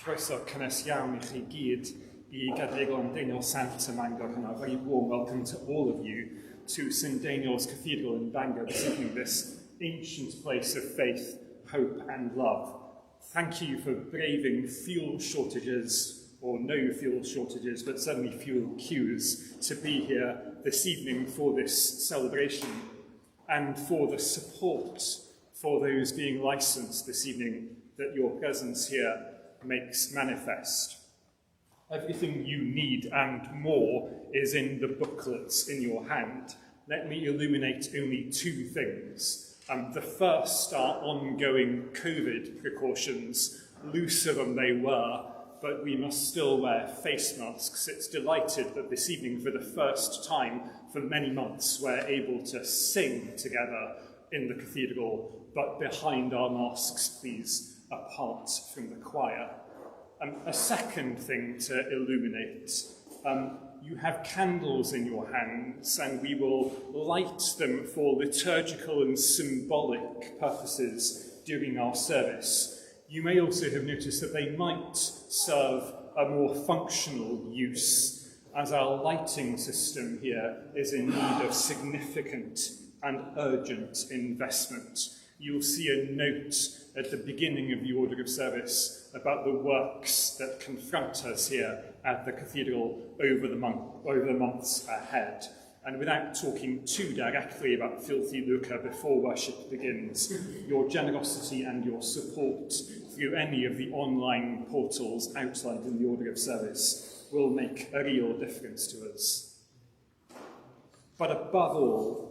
Croeso cynnes iawn I chi gyd I Nghadeirlan Deiniol Sant ym Mangor hynna. Very warm welcome to all of you to St. Deiniol's Cathedral in Bangor this evening, this ancient place of faith, hope and love. Thank you for braving fuel shortages, or no fuel shortages, but certainly fuel queues, to be here this evening for this celebration, and for the support for those being licensed this evening that your presence here makes manifest. Everything you need and more is in the booklets in your hand. Let me illuminate only two things. The first are ongoing COVID precautions, looser than they were, but we must still wear face masks. It's delighted that this evening, for the first time for many months, we're able to sing together in the cathedral, but behind our masks, please, apart from the choir. A second thing to illuminate. You have candles in your hands, and we will light them for liturgical and symbolic purposes during our service. You may also have noticed that they might serve a more functional use, as our lighting system here is in need of significant and urgent investment. You'll see a note at the beginning of the order of service about the works that confront us here at the cathedral over the months ahead. And without talking too directly about filthy lucre before worship begins, your generosity and your support through any of the online portals outlined in the order of service will make a real difference to us. But above all,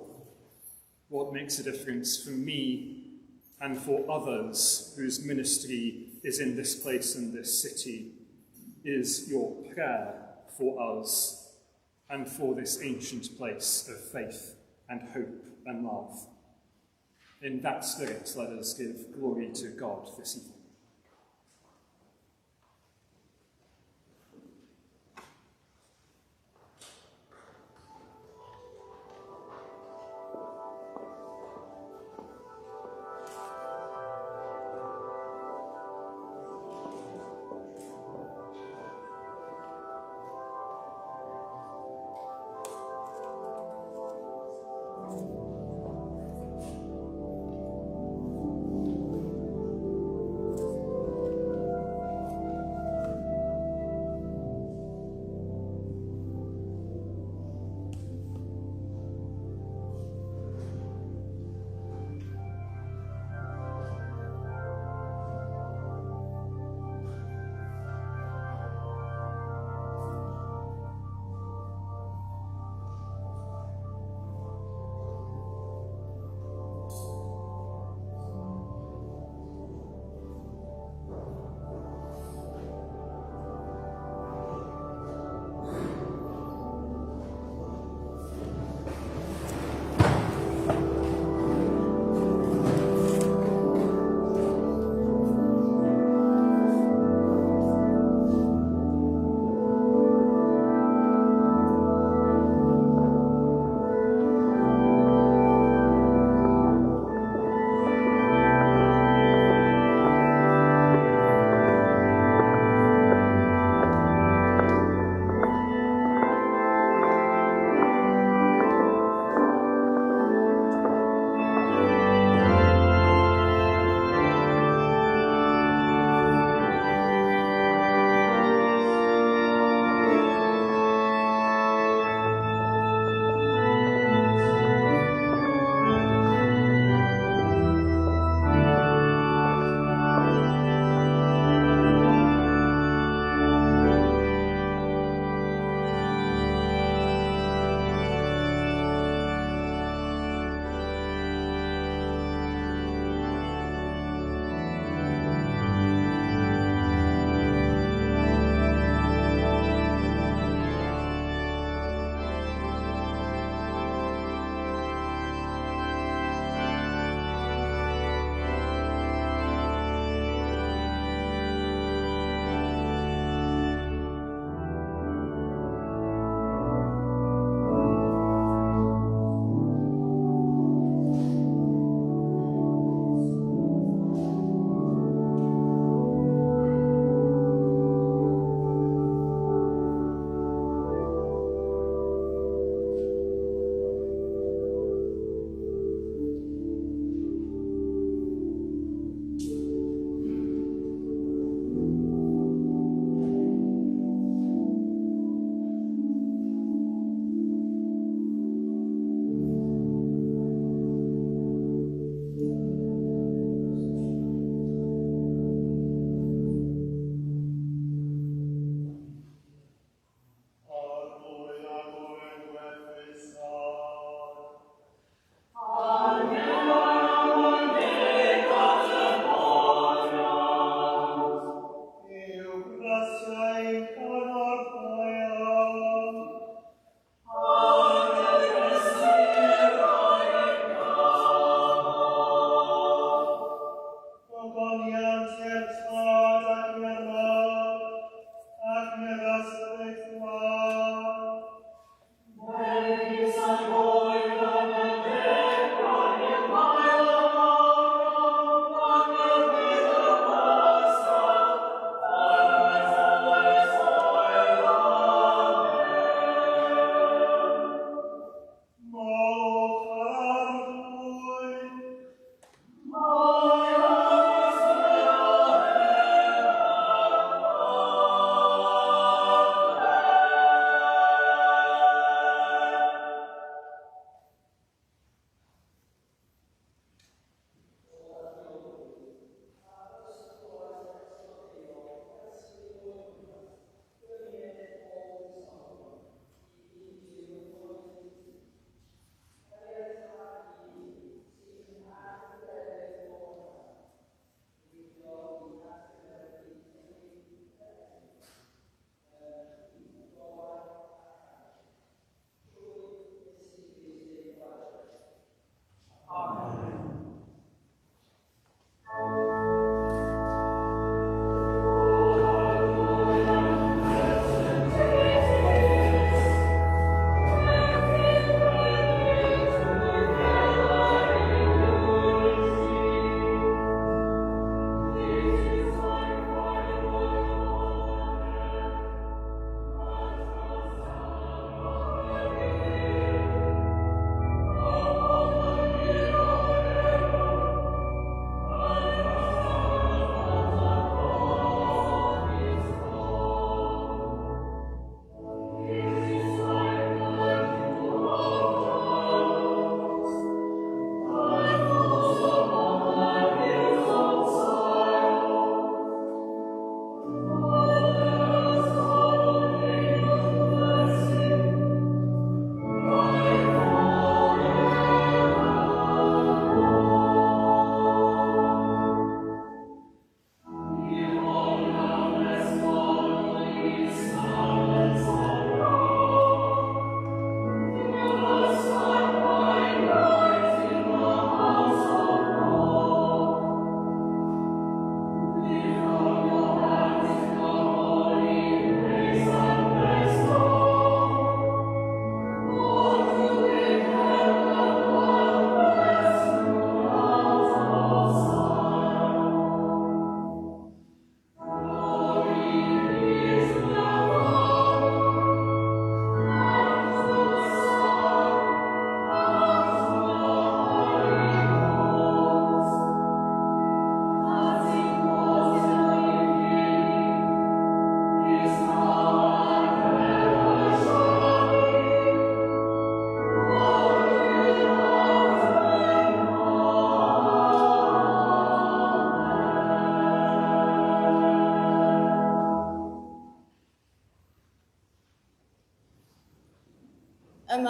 what makes a difference for me and for others whose ministry is in this place and this city is your prayer for us and for this ancient place of faith and hope and love. In that spirit, let us give glory to God this evening.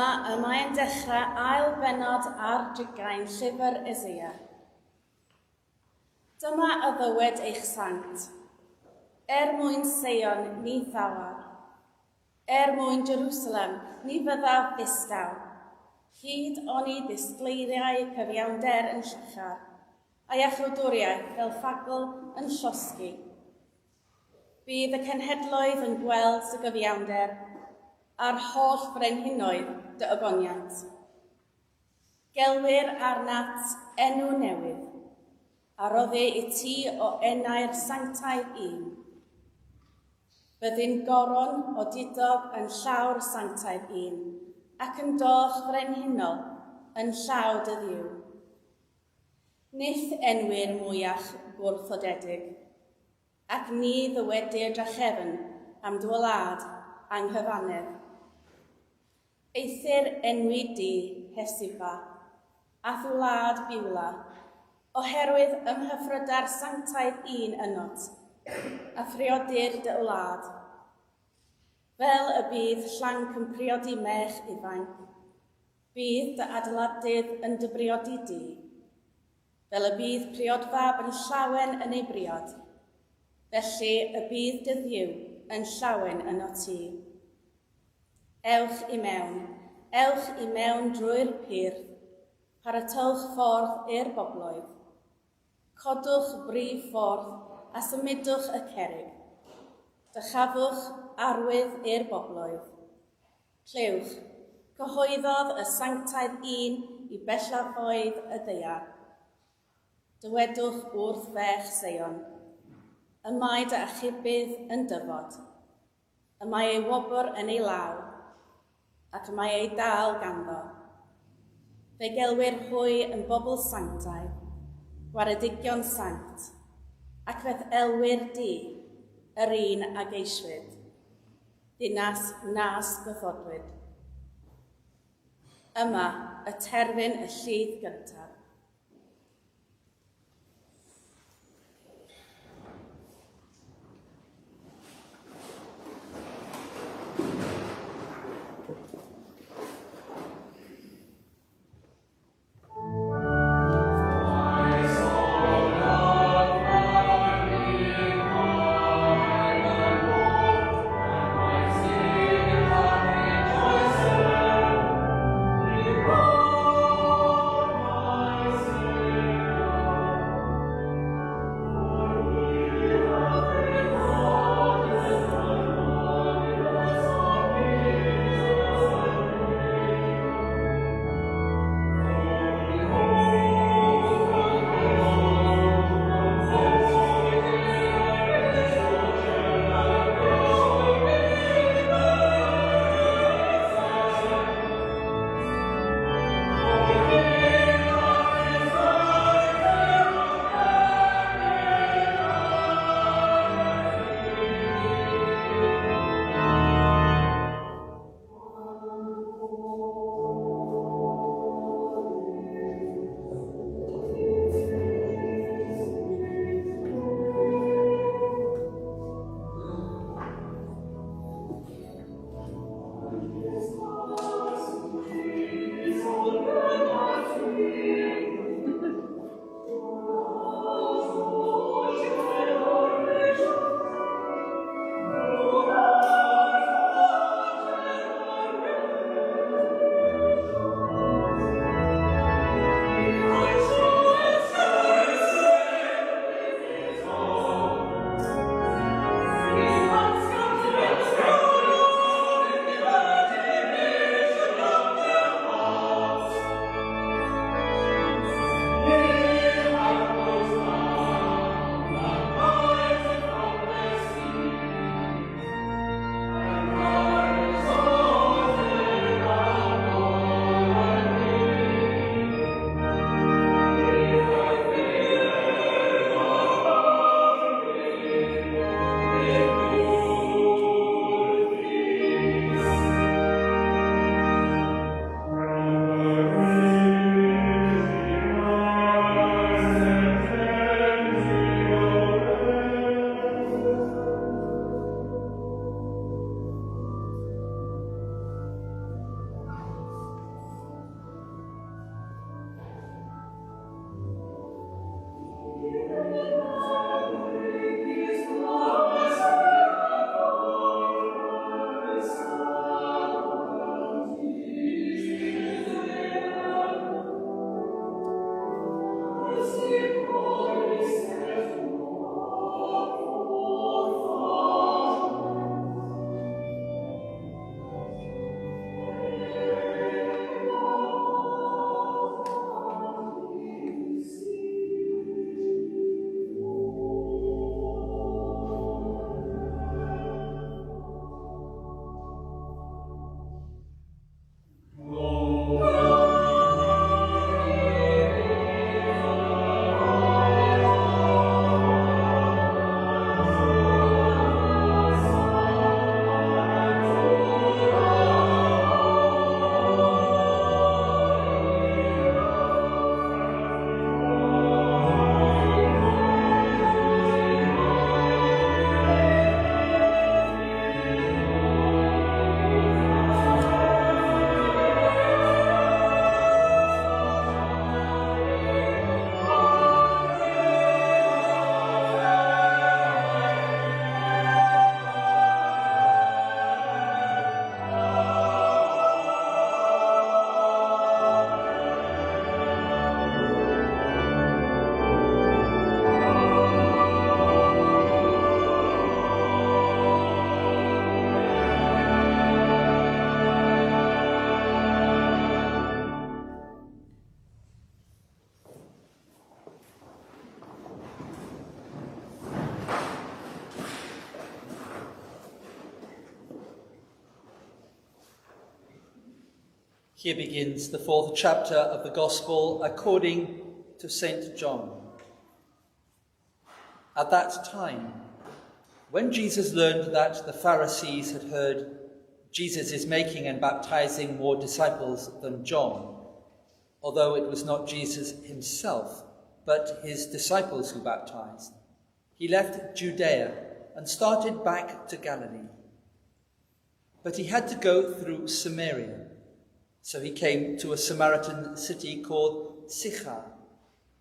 Yma y mae'n dechrau ail benod ar drigain llyfr Eseia. Dyma y ddywed eich sant, mwyn Seion ni thawar, mwyn Jerusalem ni fyddaf ddistaw, hyd oni ddisgleiriau cyfiawnder yn llachar, a iachawdwriaeth fel ffagl yn llosgi. Bydd y cenhedloedd yn gweld y gyfiawnder a'r holl frenhinoedd dy ogoniant. Gelwir arnat enw newydd, a roddi I ti o enau'r sanctaidd un. Byddin goron o didog yn llawr sanctaidd un, ac yn doch frenhinol yn llaw dy ddiw. Nith enwyr mwyach gwrthodedig, ac ni ddywedir drachefn am dwlad anghyfanedd. Eithir enwi di Hesiba, a thwlad biwla, oherwydd ymhyfrydar sanctaidd un ynot, a phriodir dy wlad. Fel y bydd llanc yn priodi mech ifanc, bydd dy adeiladydd yn dy briodi di. Fel y bydd priodfab yn llawen yn ei briod, felly y bydd dy ddiw yn llawen yn o ti. Ewch I mewn drwy'r pyrdd, paratowch ffordd i'r bobloedd. Codwch brif ffordd a symudwch y cerrig. Dychafwch arwydd i'r bobloedd. Clywch, cyhoeddodd y sanctaidd un I bellafoedd y ddaear. Dywedwch wrth fech Seion, y mae dy achubydd yn dyfod, y mae ei wobr yn ei law, ac y mae ei dal ganddo. Fe gelwir hwy yn bobl sanctaidd, gwaredigion sanct, ac feth elwyr di, yr un a geiswyd, dinas nas gyfodwyd. Yma y terfyn y llid gyntaf. Here begins the 4th chapter of the Gospel according to St. John. At that time, when Jesus learned that the Pharisees had heard Jesus is making and baptizing more disciples than John, although it was not Jesus himself, but his disciples who baptized, he left Judea and started back to Galilee. But he had to go through Samaria. So he came to a Samaritan city called Sychar,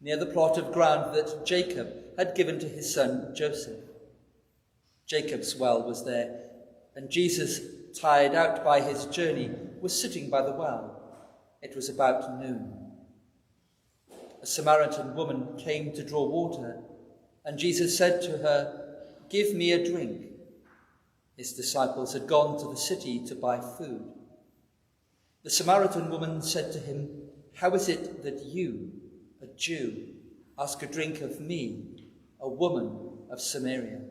near the plot of ground that Jacob had given to his son Joseph. Jacob's well was there, and Jesus, tired out by his journey, was sitting by the well. It was about noon. A Samaritan woman came to draw water, and Jesus said to her, "Give me a drink." His disciples had gone to the city to buy food. The Samaritan woman said to him, "How is it that you, a Jew, ask a drink of me, a woman of Samaria?"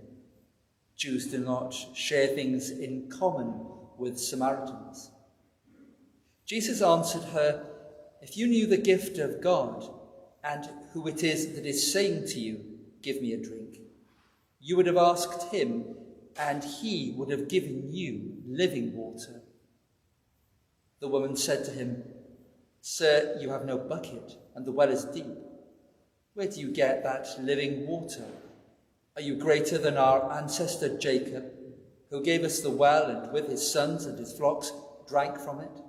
Jews do not share things in common with Samaritans. Jesus answered her, "If you knew the gift of God and who it is that is saying to you, 'Give me a drink,' you would have asked him, and he would have given you living water." The woman said to him, "Sir, you have no bucket, and the well is deep. Where do you get that living water? Are you greater than our ancestor Jacob, who gave us the well and with his sons and his flocks drank from it?"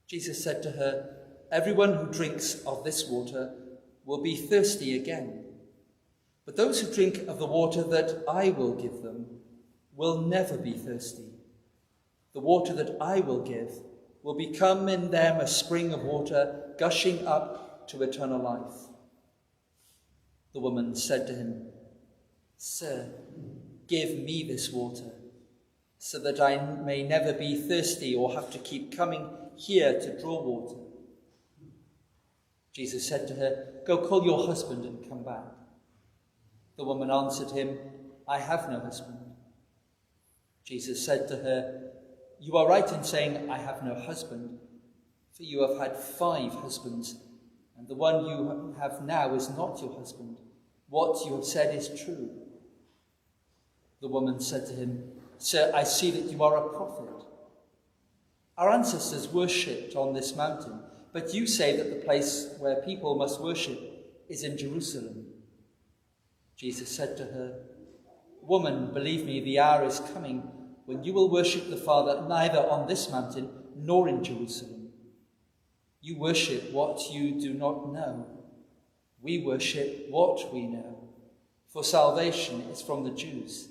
Jesus said to her, "Everyone who drinks of this water will be thirsty again. But those who drink of the water that I will give them will never be thirsty. The water that I will give will become in them a spring of water gushing up to eternal life." The woman said to him, "Sir, give me this water, so that I may never be thirsty or have to keep coming here to draw water." Jesus said to her, "Go call your husband and come back." The woman answered him, "I have no husband." Jesus said to her, "You are right in saying, 'I have no husband,' for you have had 5 husbands, and the one you have now is not your husband. What you have said is true." The woman said to him, "Sir, I see that you are a prophet. Our ancestors worshipped on this mountain, but you say that the place where people must worship is in Jerusalem." Jesus said to her, "Woman, believe me, the hour is coming when you will worship the Father neither on this mountain nor in Jerusalem. You worship what you do not know. We worship what we know, for salvation is from the Jews.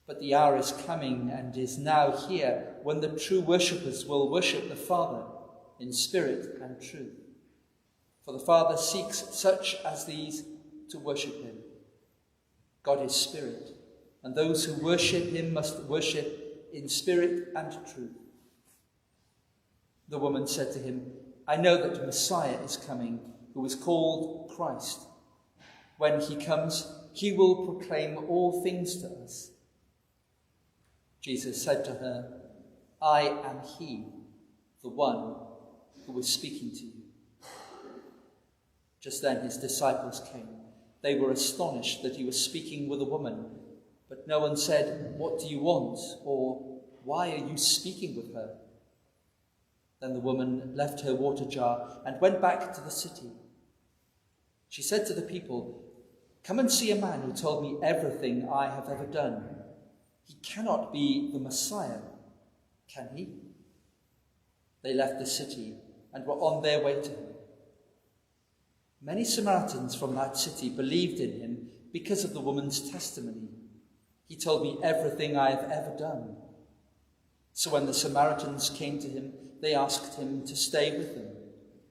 But the hour is coming and is now here when the true worshippers will worship the Father in spirit and truth. For the Father seeks such as these to worship him. God is spirit, and those who worship him must worship in spirit and truth." The woman said to him, "I know that Messiah is coming, who is called Christ. When he comes, he will proclaim all things to us." Jesus said to her, "I am he, the one who is speaking to you." Just then his disciples came. They were astonished that he was speaking with a woman, but no one said, "What do you want?" or "Why are you speaking with her?" Then the woman left her water jar and went back to the city. She said to the people, "Come and see a man who told me everything I have ever done. He cannot be the Messiah, can he?" They left the city and were on their way to him. Many Samaritans from that city believed in him because of the woman's testimony. "He told me everything I have ever done." So when the Samaritans came to him, they asked him to stay with them,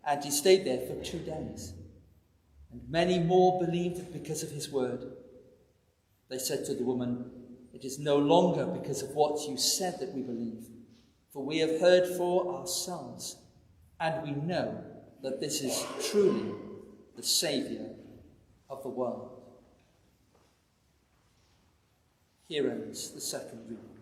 and he stayed there for 2 days. And many more believed because of his word. They said to the woman, "It is no longer because of what you said that we believe, for we have heard for ourselves, and we know that this is truly the Saviour of the world." Here ends the second reading.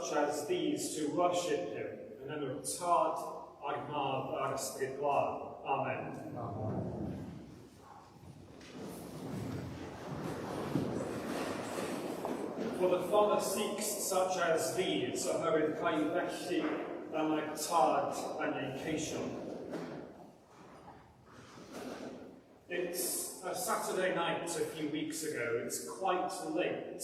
such as these to worship him, yn enw'r Tad a'r Mab a'r Ysbryd Glân. Amen. Amen. For the Father seeks such as these, oherwydd cael felly am eich tad yn ei ceisio. It's a Saturday night a few weeks ago. It's quite late.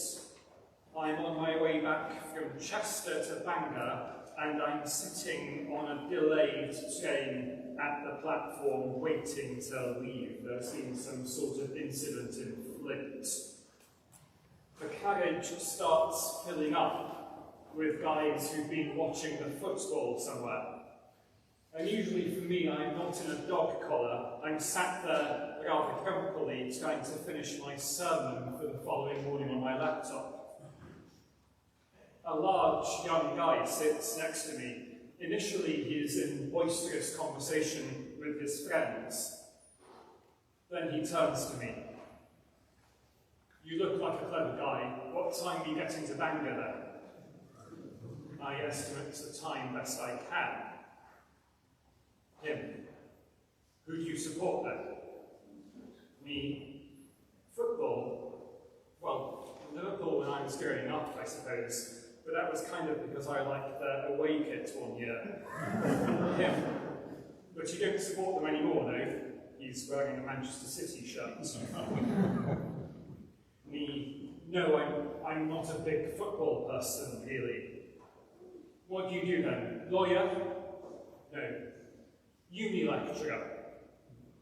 I'm on my way back from Chester to Bangor, and I'm sitting on a delayed train at the platform waiting to leave. There's been some sort of incident in Flint. The carriage starts filling up with guys who've been watching the football somewhere. And usually for me, I'm not in a dog collar. I'm sat there rather grumpily trying to finish my sermon for the following morning on my laptop. A large young guy sits next to me. Initially, he is in boisterous conversation with his friends. Then he turns to me. You look like a clever guy. What time are you getting to Bangor then? I estimate the time best I can. Him. Who do you support then? Me. Football? Well, Liverpool when I was growing up, I suppose. But that was kind of because I liked their away kit one year. Him. But you don't support them anymore, no? He's wearing a Manchester City shirt. Me, no, I'm not a big football person, really. What do you do then? Lawyer? No. Uni lecturer?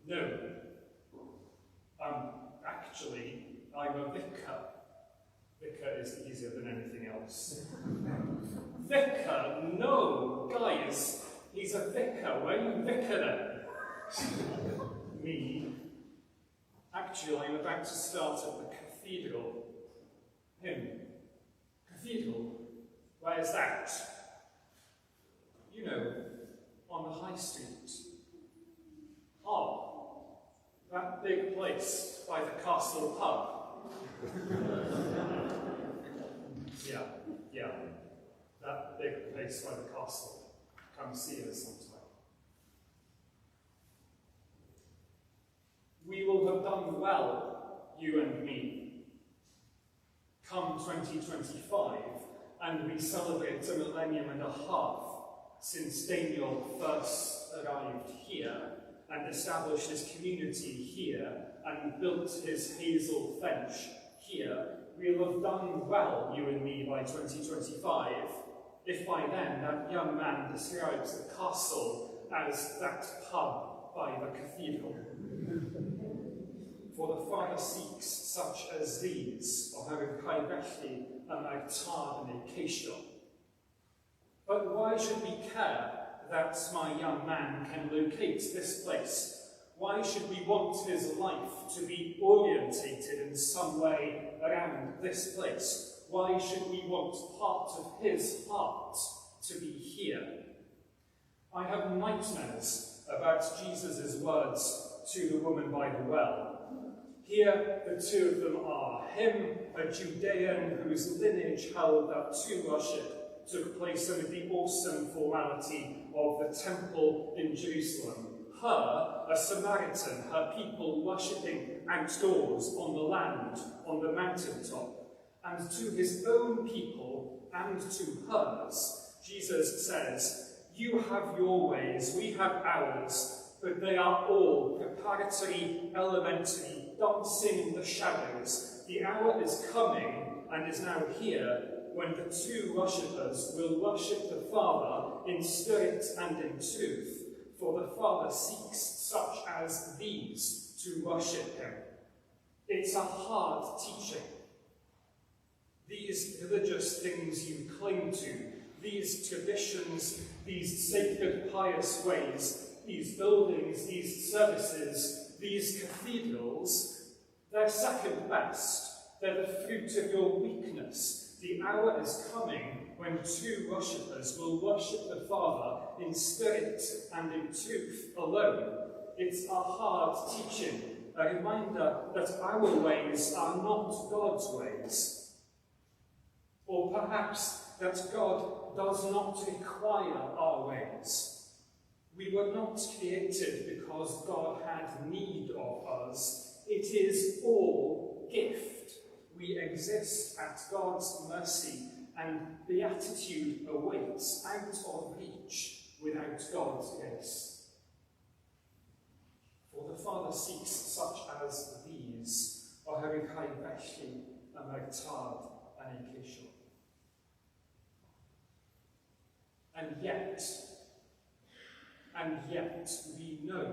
No. Actually, I'm a vicar. Vicar is easier than anything else. Vicar? No, guys, he's a vicar. Where are you vicar then? Me? Actually, I'm about to start at the Cathedral. Him. Cathedral? Where's that? You know, on the High Street. Oh, that big place by the Castle pub. Yeah, that big place by the castle. Come see us sometime. We will have done well, you and me. Come 2025, and we celebrate a millennium and a half since Deiniol first arrived here and established his community here and built his hazel bench here. We'll have done well, you and me, by 2025, if by then that young man describes the castle as that pub by the cathedral. For the Father seeks such as these, oherwydd cael felly am eich tad yn ei ceisio. But why should we care that my young man can locate this place? Why should we want his life to be orientated in some way around this place? Why should we want part of his heart to be here? I have nightmares about Jesus' words to the woman by the well. Here the two of them are, him, a Judean whose lineage held that true worship took place under the awesome formality of the temple in Jerusalem. Her, a Samaritan, her people worshipping outdoors, on the land, on the mountaintop. And to his own people and to hers, Jesus says, you have your ways, we have ours, but they are all preparatory, elementary, dancing in the shadows. The hour is coming, and is now here, when the true worshippers will worship the Father in spirit and in truth, for the Father seeks such as these to worship him. It's a hard teaching. These religious things you cling to, these traditions, these sacred pious ways, these buildings, these services, these cathedrals, they're second best. They're the fruit of your weakness. The hour is coming when true worshippers will worship the Father in spirit and in truth alone. It's a hard teaching, a reminder that our ways are not God's ways. Or perhaps that God does not require our ways. We were not created because God had need of us. It is all gift. We exist at God's mercy, and beatitude awaits out of reach without God's grace. For the Father seeks such as these, oherwydd rhai felly y mae'r tad yn ei ceisio. And yet we know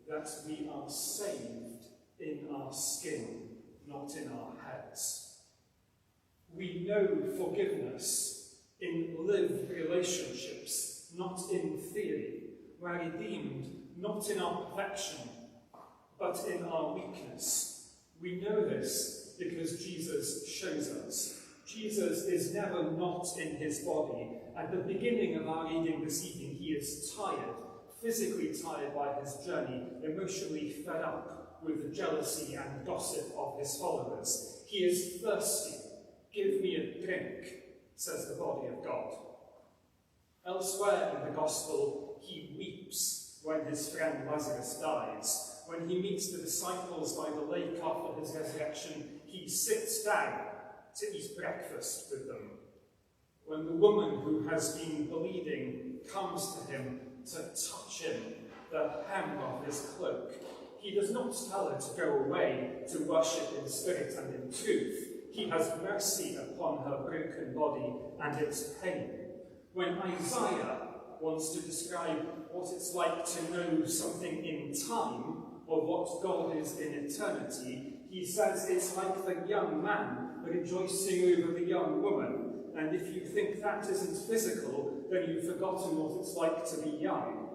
that we are saved in our skin, not in our heads. We know forgiveness in lived relationships, not in theory. We're redeemed not in our perfection, but in our weakness. We know this because Jesus shows us. Jesus is never not in his body. At the beginning of our reading this evening, he is tired, physically tired by his journey, emotionally fed up with the jealousy and gossip of his followers. He is thirsty. Give me a drink, says the body of God. Elsewhere in the Gospel, he weeps when his friend Lazarus dies. When he meets the disciples by the lake after his resurrection, he sits down to eat breakfast with them. When the woman who has been bleeding comes to him to touch him, the hem of his cloak, he does not tell her to go away to worship in spirit and in truth. He has mercy upon her broken body and its pain. When Isaiah wants to describe what it's like to know something in time, or what God is in eternity, he says it's like the young man rejoicing over the young woman. And if you think that isn't physical, then you've forgotten what it's like to be young.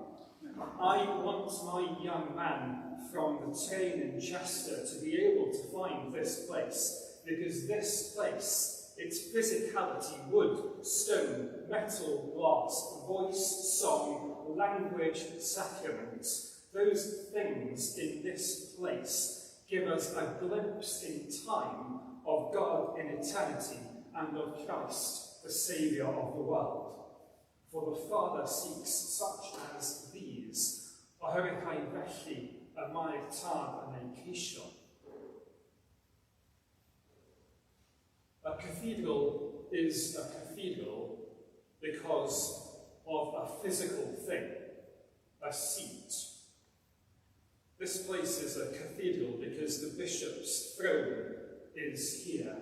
I want my young man from the train in Chester to be able to find this place, because this place, its physicality, wood, stone, metal, glass, voice, song, language, sacraments, those things in this place give us a glimpse in time of God in eternity and of Christ, the Saviour of the world. For the Father seeks such as these, oherwydd rhai felly y mae'r tad yn ei ceisio. A cathedral is a cathedral because of a physical thing, a seat. This place is a cathedral because the bishop's throne is here.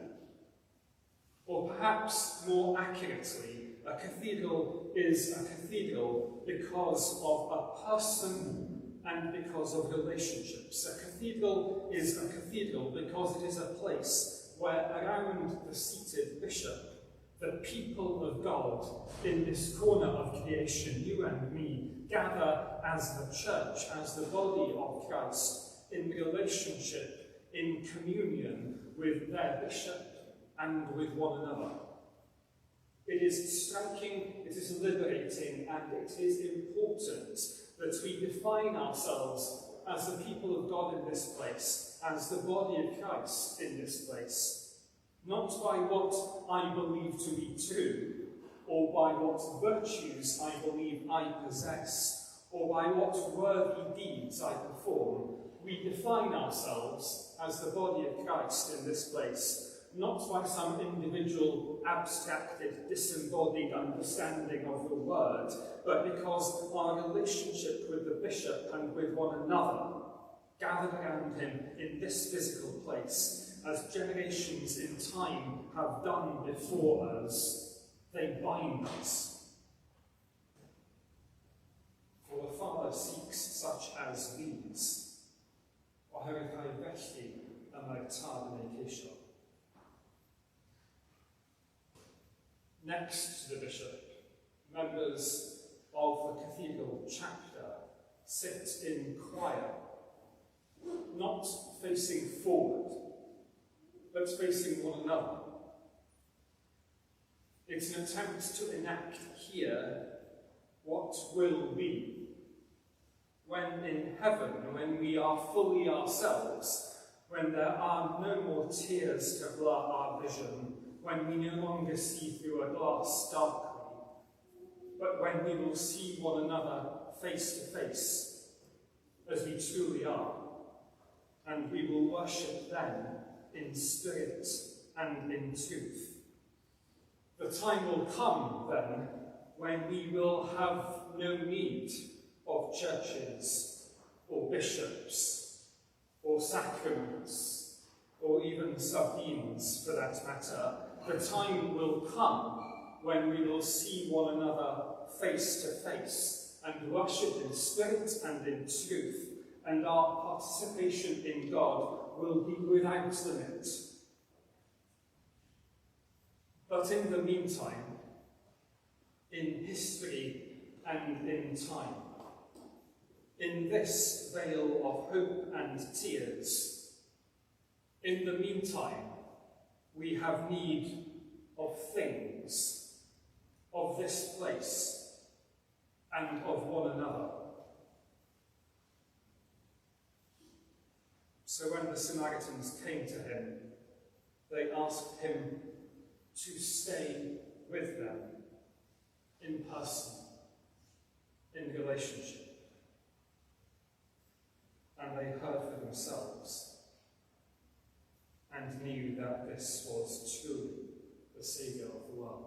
Or perhaps more accurately, a cathedral is a cathedral because of a person and because of relationships. A cathedral is a cathedral because it is a place where around the seated bishop, the people of God in this corner of creation, you and me, gather as the church, as the body of Christ, in relationship, in communion with their bishop and with one another. It is striking, it is liberating, and it is important that we define ourselves as the people of God in this place, as the body of Christ in this place, not by what I believe to be true, or by what virtues I believe I possess, or by what worthy deeds I perform. We define ourselves as the body of Christ in this place, not by some individual, abstracted, disembodied understanding of the word, but because our relationship with the bishop and with one another, gathered around him in this physical place, as generations in time have done before us, they bind us. For the Father seeks such as these, oherwydd rhai felly y mae'r tad yn ei ceisio. Next to the bishop, members of the cathedral chapter sit in choir, not facing forward, but facing one another. It's an attempt to enact here what will be. When in heaven, when we are fully ourselves, when there are no more tears to blur our vision, when we no longer see through a glass darkly, but when we will see one another face to face, as we truly are, and we will worship then in spirit and in truth. The time will come, then, when we will have no need of churches, or bishops, or sacraments, or even sub-deans, for that matter. The time will come when we will see one another face to face and worship in spirit and in truth, and our participation in God will be without limit. But in the meantime, in history and in time, in this vale of hope and tears, in the meantime, we have need of things, of this place, and of one another. So when the Samaritans came to him, they asked him to stay with them in person, in relationship. And they heard for themselves and knew that this was truly the Saviour of the world.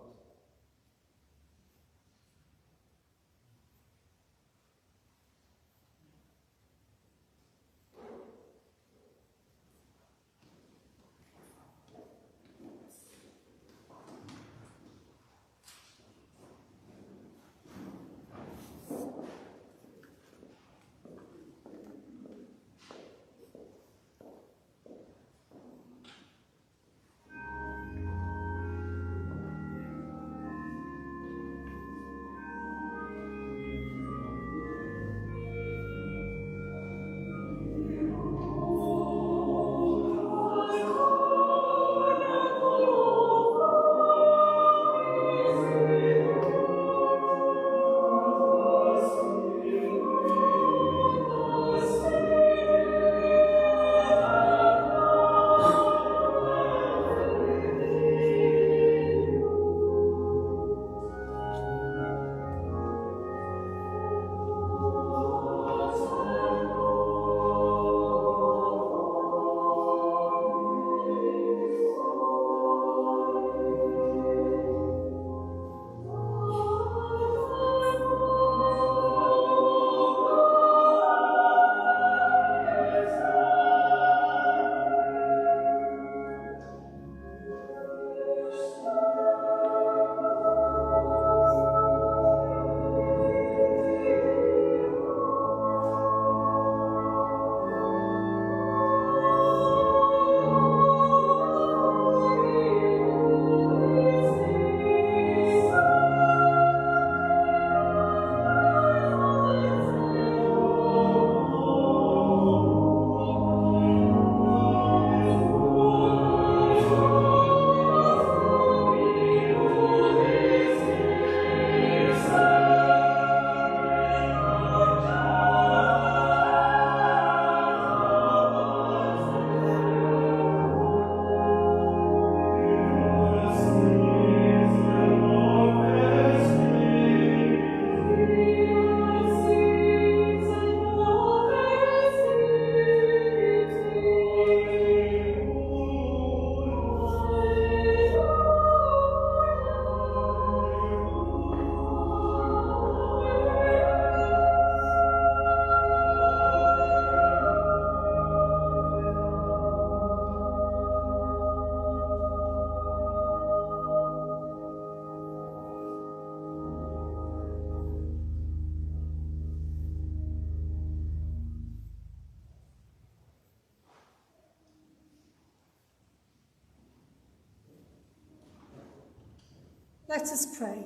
Let us pray.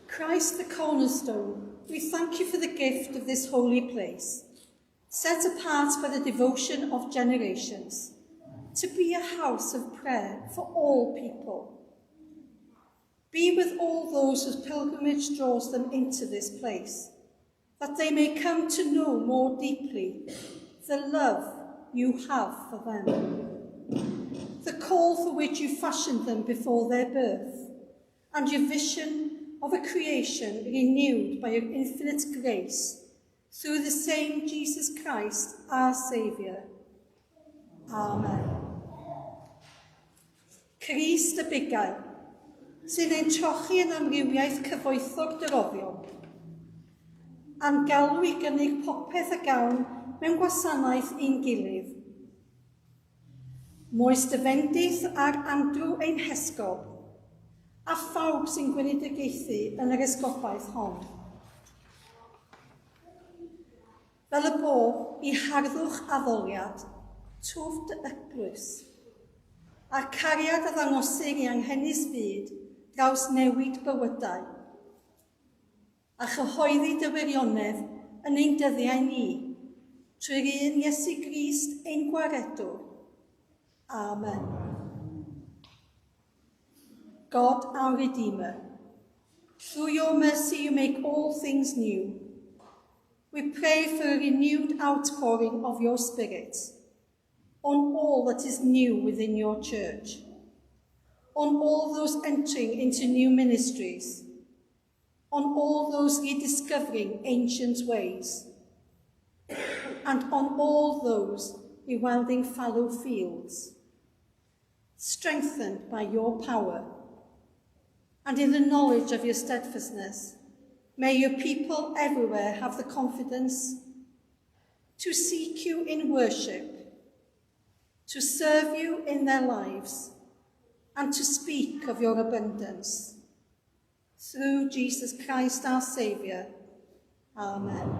Christ the cornerstone, we thank you for the gift of this holy place, set apart by the devotion of generations, to be a house of prayer for all people. Be with all those whose pilgrimage draws them into this place, that they may come to know more deeply the love you have for them. The call for which you fashioned them before their birth, and your vision of a creation renewed by your infinite grace, through the same Jesus Christ, our Saviour. Amen. Crist y Bugail, sy'n ein trochi yn amrywiaeth cyfoethog dyroddion, a'n galw i gynnig popeth y gawn mewn gwasanaeth i'n gilydd. Moes dyfendith ar Andrew ein hesgob, a phawb sy'n gweinidogaethu yn yr esgobaeth hon. Fel y bob i harddwch addoliad, twf dy eglwys, a'r cariad a ddangosir i anghennus fyd draws newid bywydau, a chyhoeddi dy wirionedd yn ein dyddiau ni, trwy'r un Iesu Grist ein gwaredwr. Amen. God, our Redeemer, through your mercy you make all things new. We pray for a renewed outpouring of your Spirit on all that is new within your church, on all those entering into new ministries, on all those rediscovering ancient ways, and on all those rewilding fallow fields. Strengthened by your power, and in the knowledge of your steadfastness, may your people everywhere have the confidence to seek you in worship, to serve you in their lives, and to speak of your abundance. Through Jesus Christ our Saviour. Amen.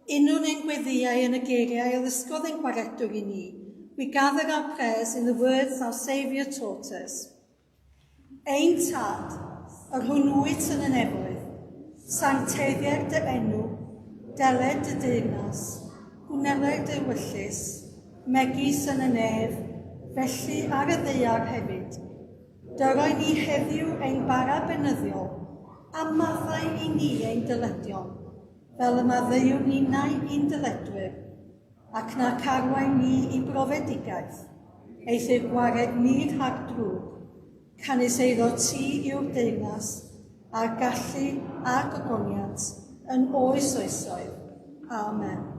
Unwn ein gweddiau yn y geiriau a ddysgodd ein gwaredwr i ni, we gather our prayers in the words our Saviour taught us. Ein tad, yr hwnnwyd yn y newydd, sancteddiau'r dy enw, deled dy deyrnas, hwnelau'r dy wyllus, megis yn y nef, felly ar y ddeiar hefyd. Dyroi ni heddiw ein bara benyddiol, a maddau i ni ein dyledion, fel y maddeuwn ni nau un dyledwyr, ac na carwain ni i brofedigaeth, eith ei gwared ni rhag drwg, canys eiddo ti yw'r deyrnas, a'r gallu a'r gogoniant yn oes oesoedd. Amen.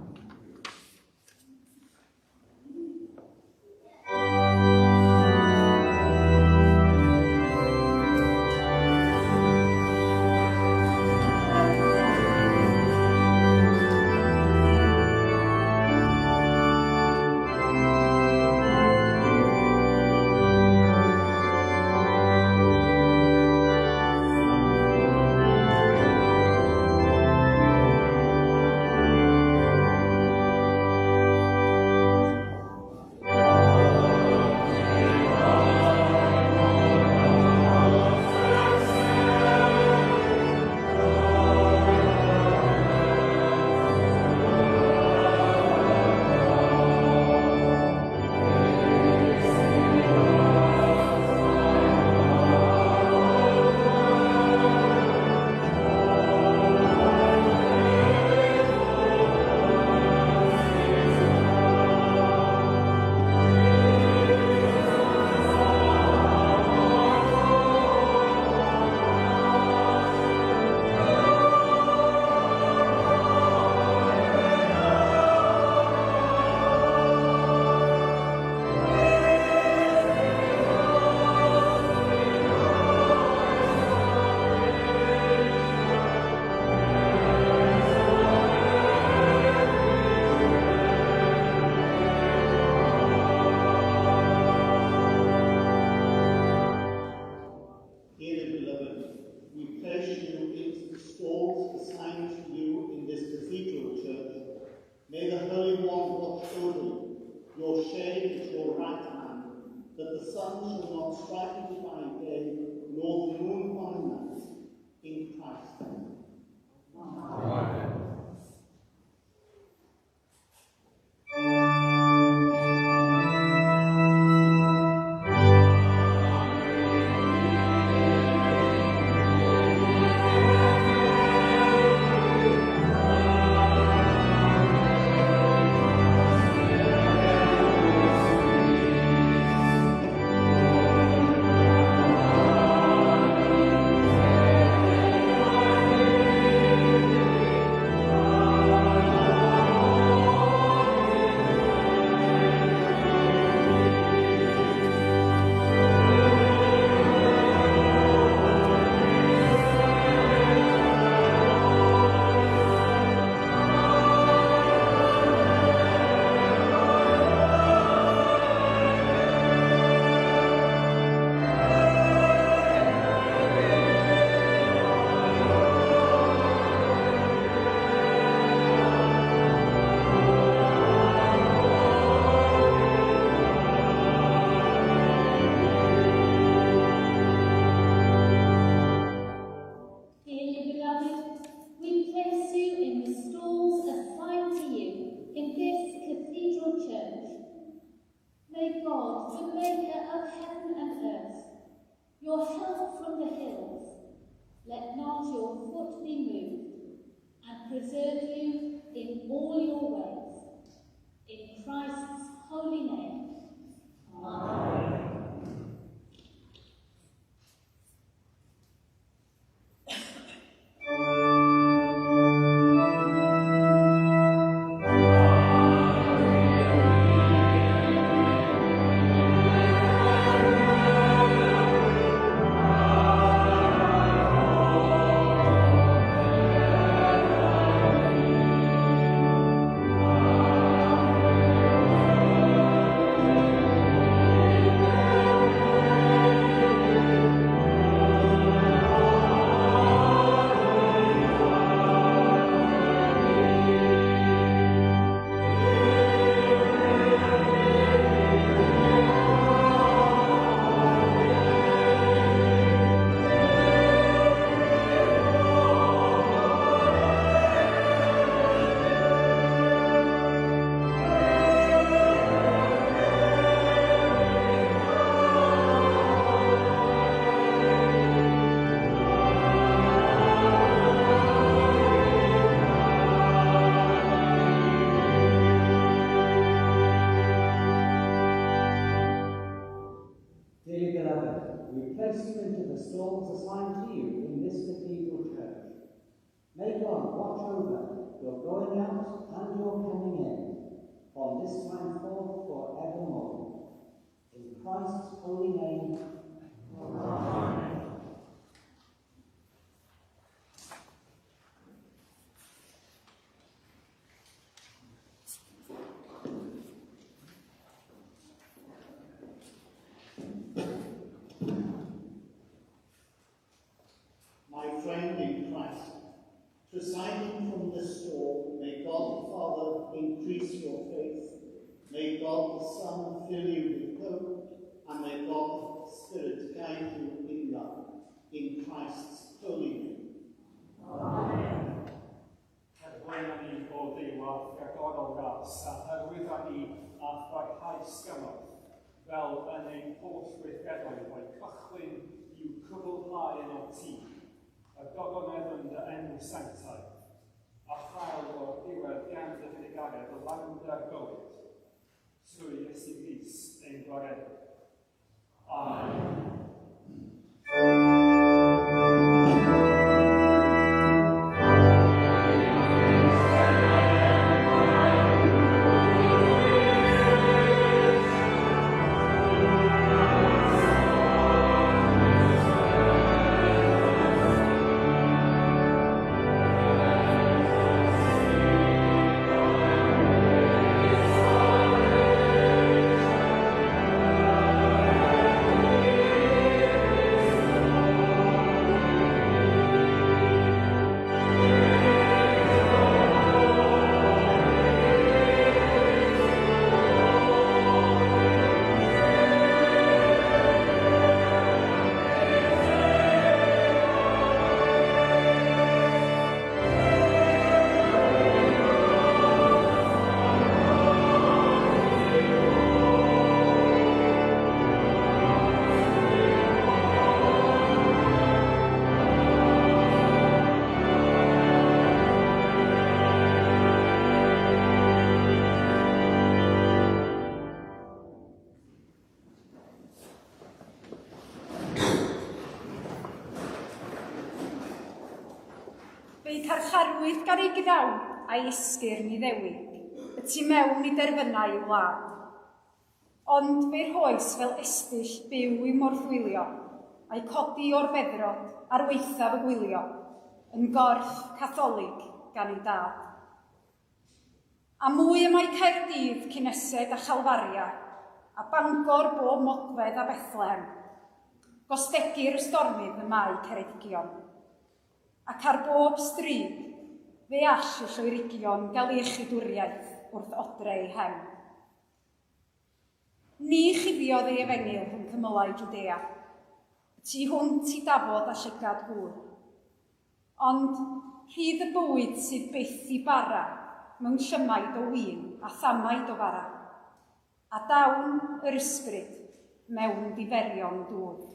preserve you in all your ways. In Christ's holy name. Amen. Assigned to you in this cathedral church. May God watch over your going out and your coming in from this time forth forevermore. In Christ's holy name. Amen. Friend in Christ, presiding from this door, may God the Father increase your faith, may God the Son fill you with hope, and may God the Spirit guide you in love, in Christ's holy name. Amen. Cadwyn o ddeilad agor o ras, a hyrwyddan ni a barhaus gymorth, fel yn ein holl weithredoedd o'i cychwyn i'w cwblhau yn o'r tîm. Y gogonedd yn dy enw sanctaidd, a chael o'r diwedd gan dy fudigaredd y lawnd a'r gywyd, trwy Iesu Grist ein gwaredwr. Amen. Fe'i carcharwydd gar ei gnawn a'i esgyrn i ddewig, y tu mewn i derfynau i wlad. Ond fe'r hoes fel estyll byw i morthwylio, a'i codi o'r beddrod ar weithaf y gwylio, yn gorff Catholig gan ei dad. A mwy y mae Caerdydd, Cynesed a Chalfaria, a Bangor bob Modfedd a Bethlehem, gostegir y stormydd y mae Ceredigion. Ac ar bob stryd, fe all y Lloerigion gael ei echidwriaeth wrth odre ei hem. Ni chuddiodd ei efengyl yn cymylau Judea, tu hwnt i dafod a llygad gŵr. Ond rhydd y bywyd sydd byth i bara mewn llymaid o win a thamaid o fara, a dawn yr ysbryd mewn diferion dŵr.